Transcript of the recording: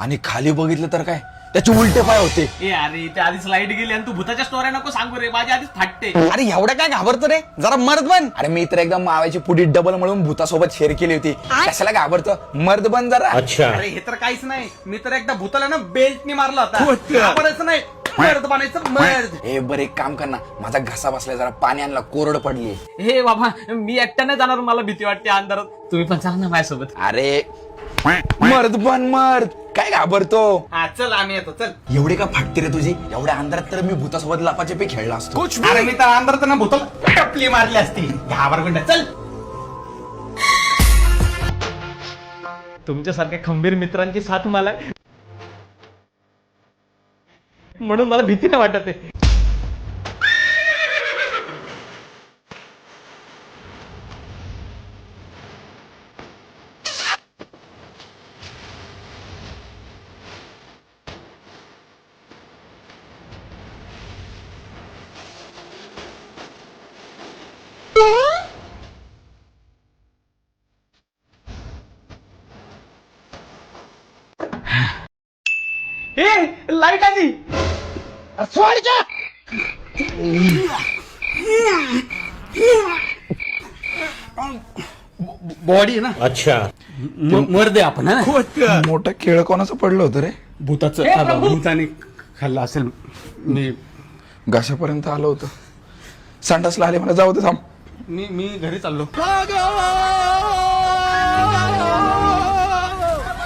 आणि खाली बघितलं तर काय त्याचे उलटे पाय होते. ए अरे ते आधीच लाईट गेली आणि तू भूताच्या स्टोऱ्या नको सांगू रे, माझी आधीच फाटते. अरे एवढं काय घाबरतो रे, जरा मर्द बन. अरे मी तर एकदम मावाची पुढी डबल म्हणून भूतासोबत शेअर केली होती. कशाला घाबरतो, मर्द बन जरा. अरे हे तर काहीच नाही, मी तर एकदा भूताला ना बेल्टनी मारला होता. घाबरायचं नाही, मर्द बनायचं मर्द. हे बरं एक काम कर ना, माझा घसा बसलाय, जरा पाणी आणला, कोरड पडली. हे बाबा मी एकट्याने जाणार, मला भीती वाटते अंधारात. तुम्ही पण चला ना माझ्यासोबत. अरे मर्द बन मर्द, काय घाबरतो. हा चल आम्ही येतो, चल. एवढे का फाटते रे तुझी, एवढ्या अंधारात तर मी भूतासोबत लपाछपी खेळला असतो. अरे मी तर अंधारात ना भूताला टपली मारली असती. घाबरगुंडा चल. तुमच्यासारख्या खंबीर मित्रांची साथ मला, म्हणून मला भीती नाही वाटत आहे. लाईट आली. बॉडी ना. अच्छा. मर्द आहे आपण. मोठा खेळ कोणाचं पडलं होतं रे. भूताचं, भूताने खाल्लं असेल. मी घशापर्यंत आलं होतं. संडासला आले, मला जाऊ दे, थांब. मी घरी चाललो.